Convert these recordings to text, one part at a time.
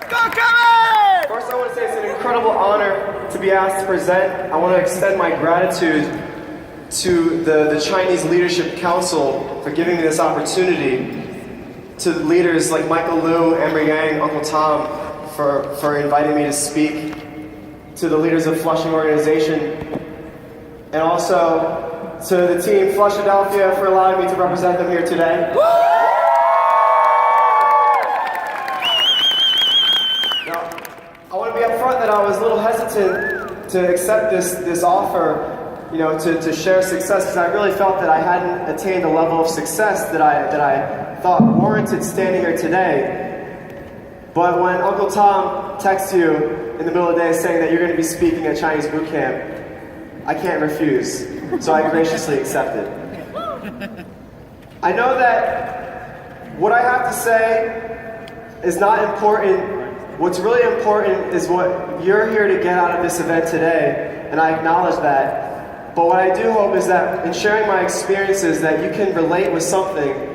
First, I want to say it's an incredible honor to be asked to present. I want to extend my gratitude to the Chinese Leadership Council for giving me this opportunity, to leaders like Michael Liu, Emery Yang, Uncle Tom for inviting me to speak, to the leaders of Flushing Organization, and also to the team Flushadelphia for allowing me to represent them here today. Now, I want to be upfront that I was a little hesitant to accept this offer, to share success, because I really felt that I hadn't attained a level of success that I thought warranted standing here today. But when Uncle Tom texts you in the middle of the day saying that you're going to be speaking at Chinese boot camp, I can't refuse, so I graciously accepted. I know that what I have to say is not important. What's really important is what you're here to get out of this event today, and I acknowledge that. But what I do hope is that in sharing my experiences that you can relate with something,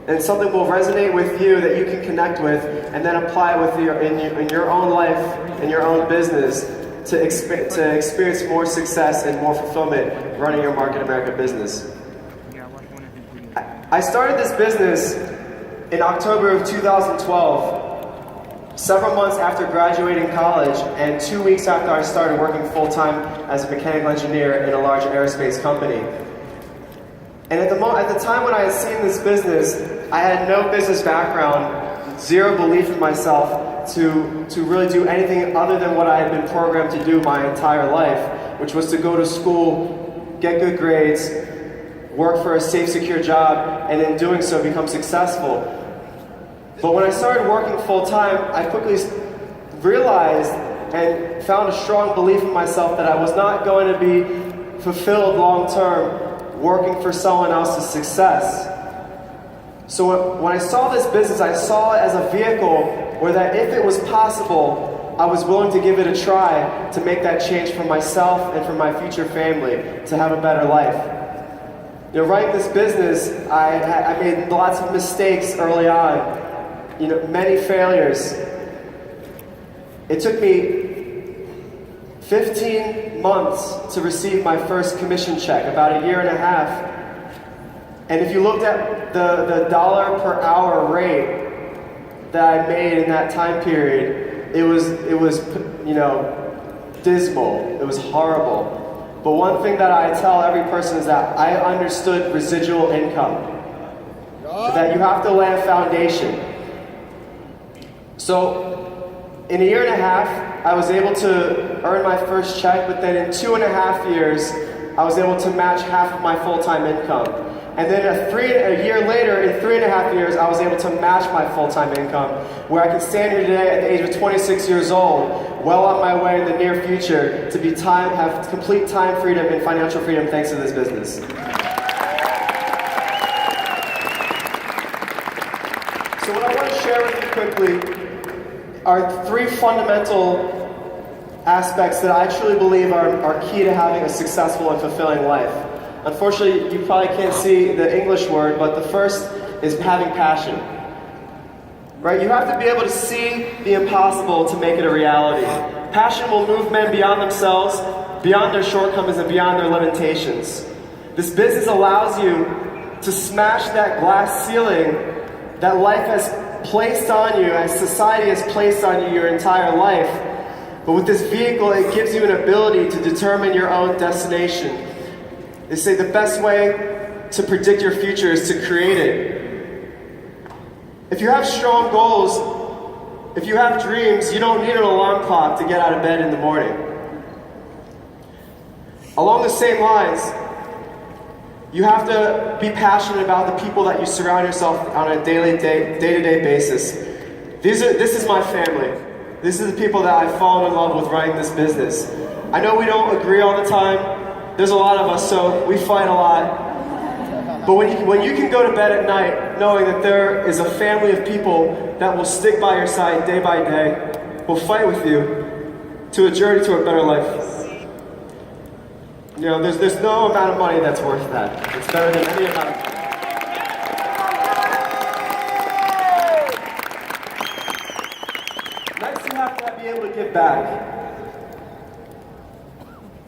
and something will resonate with you that you can connect with, and then apply with in your own life, in your own business, to experience more success and more fulfillment running your Market America business. I started this business in October of 2012, several months after graduating college, and 2 weeks after I started working full-time as a mechanical engineer in a large aerospace company. And at the time when I had seen this business, I had no business background, zero belief in myself to really do anything other than what I had been programmed to do my entire life, which was to go to school, get good grades, work for a safe, secure job, and in doing so become successful. But when I started working full-time, I quickly realized and found a strong belief in myself that I was not going to be fulfilled long-term working for someone else's success. So when I saw this business, I saw it as a vehicle where that if it was possible, I was willing to give it a try to make that change for myself and for my future family to have a better life. Running this business, I made lots of mistakes early on, many failures. It took me 15 months to receive my first commission check, about a year and a half. And if you looked at the dollar per hour rate that I made in that time period, it was dismal. It was horrible. But one thing that I tell every person is that I understood residual income. That you have to lay a foundation. So in a year and a half, I was able to earn my first check, but then in 2.5 years, I was able to match half of my full-time income. And then a year later, in 3.5 years, I was able to match my full-time income, where I can stand here today at the age of 26 years old, well on my way in the near future to have complete time freedom and financial freedom thanks to this business. So what I want to share with you quickly are 3 fundamental aspects that I truly believe are key to having a successful and fulfilling life. Unfortunately, you probably can't see the English word, but the first is having passion. Right? You have to be able to see the impossible to make it a reality. Passion will move men beyond themselves, beyond their shortcomings, and beyond their limitations. This business allows you to smash that glass ceiling that life has placed on you, as society has placed on you your entire life. But with this vehicle, it gives you an ability to determine your own destination. They say the best way to predict your future is to create it. If you have strong goals, if you have dreams, you don't need an alarm clock to get out of bed in the morning. Along the same lines, you have to be passionate about the people that you surround yourself on a day-to-day basis. This is my family. This is the people that I've fallen in love with running this business. I know we don't agree all the time. There's a lot of us, so we fight a lot. But when you can go to bed at night knowing that there is a family of people that will stick by your side day by day, will fight with you to a journey to a better life. There's no amount of money that's worth that. It's better than any amount of money. be able to give back.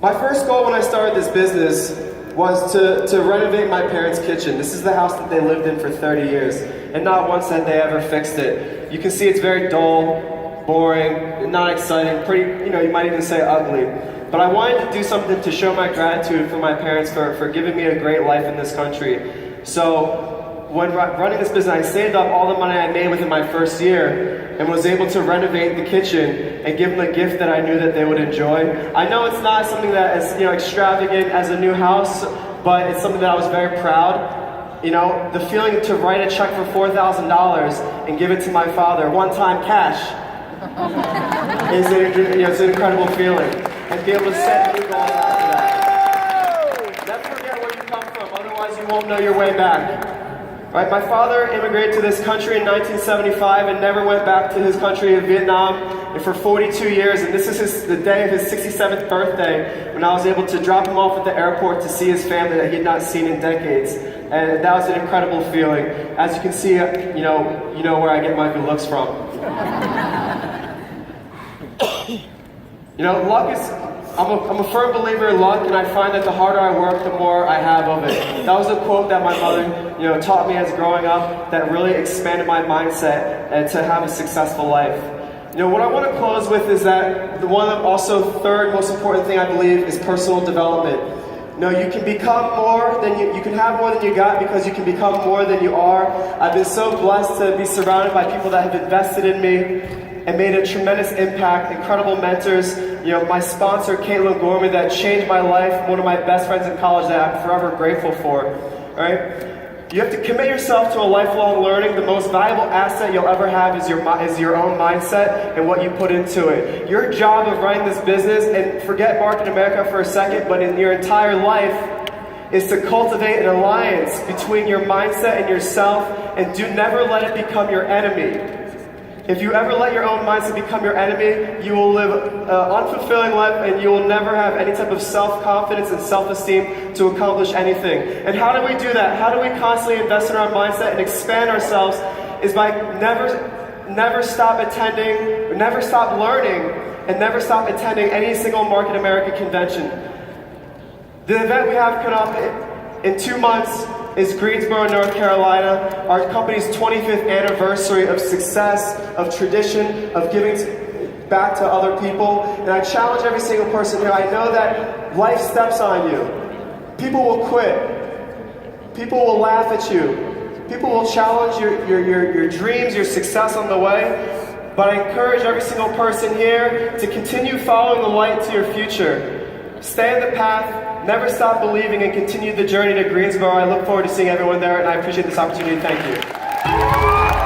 My first goal when I started this business was to renovate my parents' kitchen. This is the house that they lived in for 30 years, and not once had they ever fixed it. You can see it's very dull, boring, not exciting, pretty, you might even say ugly. But I wanted to do something to show my gratitude for my parents for giving me a great life in this country. So when running this business, I saved up all the money I made within my first year and was able to renovate the kitchen and give them a gift that I knew that they would enjoy. I know it's not something that is extravagant as a new house, but it's something that I was very proud. The feeling to write a check for $4,000 and give it to my father, one-time cash, is it's an incredible feeling. And be able to set new goals after that. Never forget where you come from, otherwise you won't know your way back. Right? My father immigrated to this country in 1975 and never went back to his country of Vietnam and for 42 years. And this is the day of his 67th birthday when I was able to drop him off at the airport to see his family that he had not seen in decades. And that was an incredible feeling. As you can see, you know where I get my good looks from. Luck is, I'm a firm believer in luck, and I find that the harder I work, the more I have of it. That was a quote that my mother, taught me as growing up that really expanded my mindset and to have a successful life. What I want to close with is that the one also third most important thing I believe is personal development. You can become more than you can have more than you got because you can become more than you are. I've been so blessed to be surrounded by people that have invested in me and made a tremendous impact, incredible mentors. My sponsor, Caitlin Gorman, that changed my life, one of my best friends in college that I'm forever grateful for, right? You have to commit yourself to a lifelong learning. The most valuable asset you'll ever have is your own mindset and what you put into it. Your job of running this business, and forget Market America for a second, but in your entire life, is to cultivate an alliance between your mindset and yourself, and never let it become your enemy. If you ever let your own mindset become your enemy, you will live an unfulfilling life and you will never have any type of self-confidence and self-esteem to accomplish anything. And how do we do that? How do we constantly invest in our mindset and expand ourselves? Is by never stop attending, never stop learning, and never stop attending any single Market America convention. The event we have coming up in 2 months is Greensboro, North Carolina, our company's 25th anniversary of success, of tradition, of giving back to other people. And I challenge every single person here. I know that life steps on you. People will quit. People will laugh at you. People will challenge your dreams, your success on the way. But I encourage every single person here to continue following the light to your future. Stay on the path, never stop believing, and continue the journey to Greensboro. I look forward to seeing everyone there, and I appreciate this opportunity. Thank you.